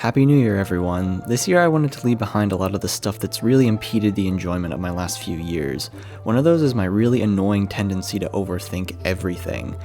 Happy New Year, everyone. This year I wanted to leave behind a lot of the stuff that's really impeded the enjoyment of my last few years. One of those is my really annoying tendency to overthink everything.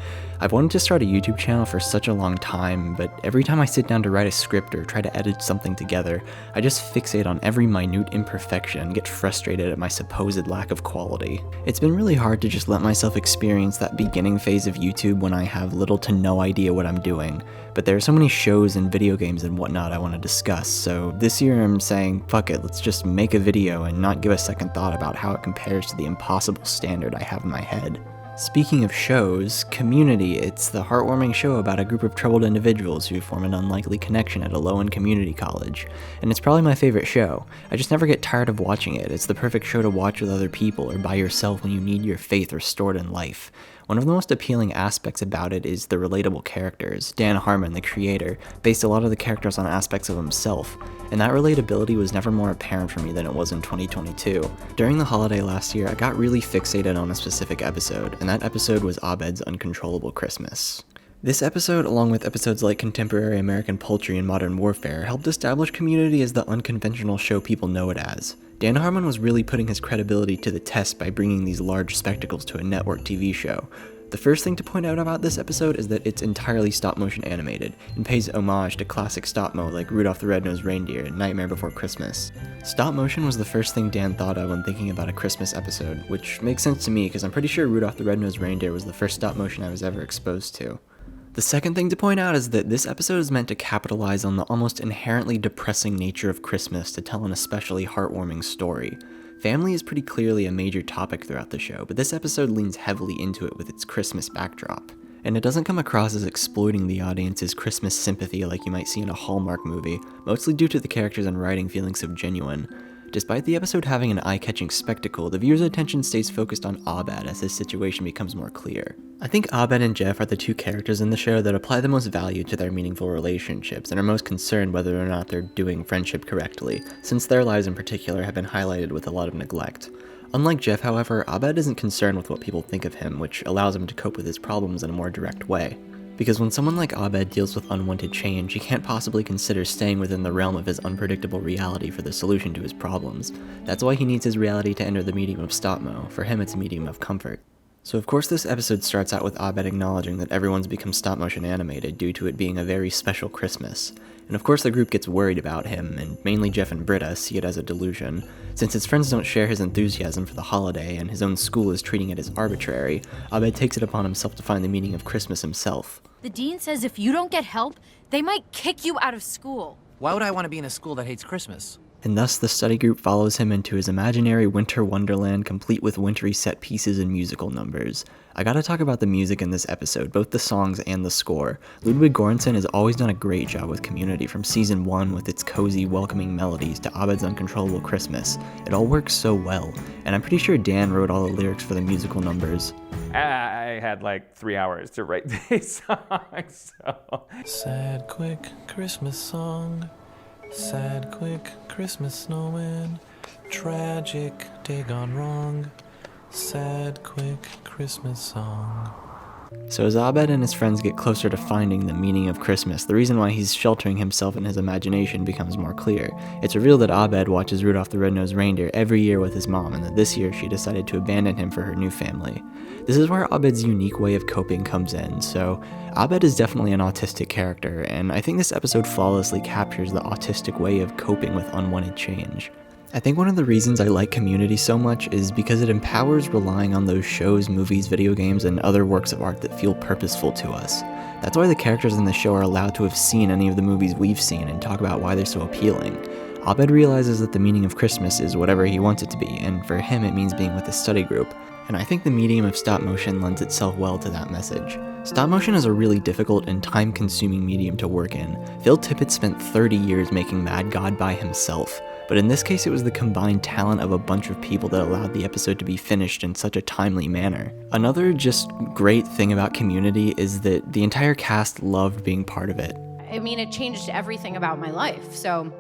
I've wanted to start a YouTube channel for such a long time, but every time I sit down to write a script or try to edit something together, I just fixate on every minute imperfection and get frustrated at my supposed lack of quality. It's been really hard to just let myself experience that beginning phase of YouTube when I have little to no idea what I'm doing, but there are so many shows and video games and whatnot I want to discuss, so this year I'm saying, fuck it, let's just make a video and not give a second thought about how it compares to the impossible standard I have in my head. Speaking of shows, Community, it's the heartwarming show about a group of troubled individuals who form an unlikely connection at a low-end community college. And it's probably my favorite show. I just never get tired of watching it. It's the perfect show to watch with other people or by yourself when you need your faith restored in life. One of the most appealing aspects about it is the relatable characters. Dan Harmon, the creator, based a lot of the characters on aspects of himself, and that relatability was never more apparent for me than it was in 2022. During the holiday last year, I got really fixated on a specific episode, and that episode was Abed's Uncontrollable Christmas. This episode, along with episodes like Contemporary American Poultry and Modern Warfare, helped establish Community as the unconventional show people know it as. Dan Harmon was really putting his credibility to the test by bringing these large spectacles to a network TV show. The first thing to point out about this episode is that it's entirely stop-motion animated, and pays homage to classic stop-mo like Rudolph the Red-Nosed Reindeer and Nightmare Before Christmas. Stop-motion was the first thing Dan thought of when thinking about a Christmas episode, which makes sense to me because I'm pretty sure Rudolph the Red-Nosed Reindeer was the first stop-motion I was ever exposed to. The second thing to point out is that this episode is meant to capitalize on the almost inherently depressing nature of Christmas to tell an especially heartwarming story. Family is pretty clearly a major topic throughout the show, but this episode leans heavily into it with its Christmas backdrop. And it doesn't come across as exploiting the audience's Christmas sympathy like you might see in a Hallmark movie, mostly due to the characters and writing feeling so genuine. Despite the episode having an eye-catching spectacle, the viewer's attention stays focused on Abed as his situation becomes more clear. I think Abed and Jeff are the two characters in the show that apply the most value to their meaningful relationships and are most concerned whether or not they're doing friendship correctly, since their lives in particular have been highlighted with a lot of neglect. Unlike Jeff, however, Abed isn't concerned with what people think of him, which allows him to cope with his problems in a more direct way. Because when someone like Abed deals with unwanted change, he can't possibly consider staying within the realm of his unpredictable reality for the solution to his problems. That's why he needs his reality to enter the medium of stop-mo. For him, it's a medium of comfort. So of course this episode starts out with Abed acknowledging that everyone's become stop-motion animated due to it being a very special Christmas. And of course the group gets worried about him, and mainly Jeff and Britta see it as a delusion. Since his friends don't share his enthusiasm for the holiday and his own school is treating it as arbitrary, Abed takes it upon himself to find the meaning of Christmas himself. The dean says if you don't get help, they might kick you out of school. Why would I want to be in a school that hates Christmas? And thus the study group follows him into his imaginary winter wonderland complete with wintry set pieces and musical numbers. I gotta talk about the music in this episode, both the songs and the score. Ludwig Göransson has always done a great job with Community from season 1 with its cozy, welcoming melodies to Abed's Uncontrollable Christmas. It all works so well, and I'm pretty sure Dan wrote all the lyrics for the musical numbers. I had like 3 hours to write these songs, so. Sad, quick Christmas song. Sad, quick Christmas snowman. Tragic day gone wrong. Sad, quick Christmas song. So as Abed and his friends get closer to finding the meaning of Christmas, the reason why he's sheltering himself in his imagination becomes more clear. It's revealed that Abed watches Rudolph the Red-Nosed Reindeer every year with his mom, and that this year she decided to abandon him for her new family. This is where Abed's unique way of coping comes in, so Abed is definitely an autistic character, and I think this episode flawlessly captures the autistic way of coping with unwanted change. I think one of the reasons I like Community so much is because it empowers relying on those shows, movies, video games, and other works of art that feel purposeful to us. That's why the characters in the show are allowed to have seen any of the movies we've seen and talk about why they're so appealing. Abed realizes that the meaning of Christmas is whatever he wants it to be, and for him it means being with his study group. And I think the medium of stop motion lends itself well to that message. Stop motion is a really difficult and time-consuming medium to work in. Phil Tippett spent 30 years making Mad God by himself, but in this case it was the combined talent of a bunch of people that allowed the episode to be finished in such a timely manner. Another just great thing about Community is that the entire cast loved being part of it. I mean, it changed everything about my life, so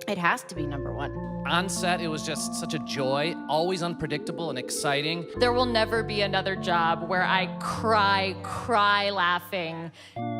It has to be number one. On set, it was just such a joy, always unpredictable and exciting. There will never be another job where I cry laughing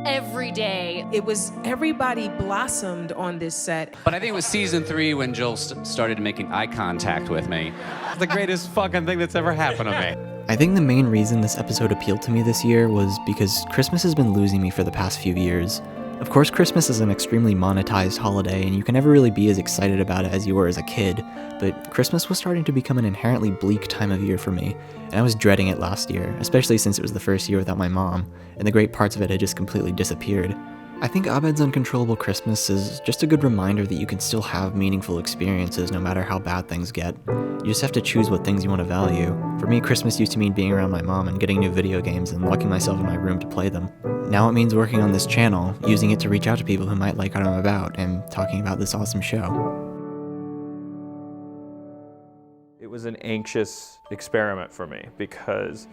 every day. It was everybody blossomed on this set. But I think it was season 3 when Joel started making eye contact with me. It's the greatest fucking thing that's ever happened to me. I think the main reason this episode appealed to me this year was because Christmas has been losing me for the past few years. Of course, Christmas is an extremely monetized holiday, and you can never really be as excited about it as you were as a kid, but Christmas was starting to become an inherently bleak time of year for me, and I was dreading it last year, especially since it was the first year without my mom, and the great parts of it had just completely disappeared. I think Abed's Uncontrollable Christmas is just a good reminder that you can still have meaningful experiences no matter how bad things get. You just have to choose what things you want to value. For me, Christmas used to mean being around my mom and getting new video games and locking myself in my room to play them. Now it means working on this channel, using it to reach out to people who might like what I'm about, and talking about this awesome show. It was an anxious experiment for me because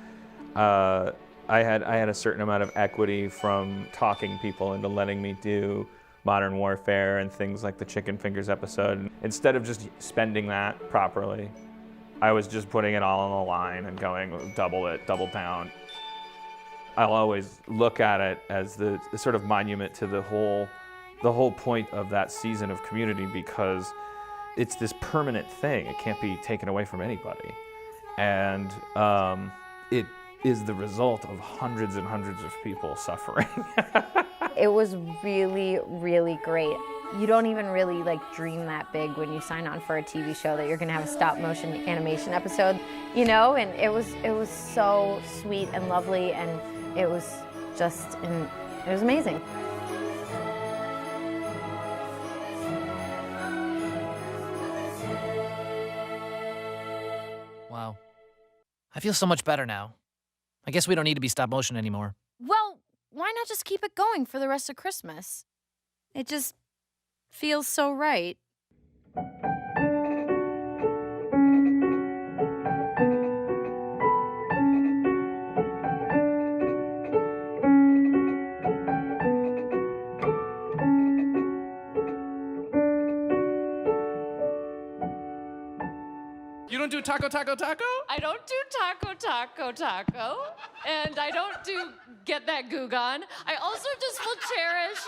I had a certain amount of equity from talking people into letting me do Modern Warfare and things like the Chicken Fingers episode. Instead of just spending that properly, I was just putting it all on the line and going double it, double down. I'll always look at it as the sort of monument to the whole point of that season of Community, because it's this permanent thing. It can't be taken away from anybody. And it is the result of hundreds and hundreds of people suffering. It was really, really great. You don't even really dream that big when you sign on for a TV show that you're gonna have a stop motion animation episode, you know? And it was so sweet and lovely, and it was amazing. Wow. I feel so much better now. I guess we don't need to be stop motion anymore. Well, why not just keep it going for the rest of Christmas? It just feels so right. You don't do taco, taco, taco? I don't do taco, and I don't do get that goog on. I also just will cherish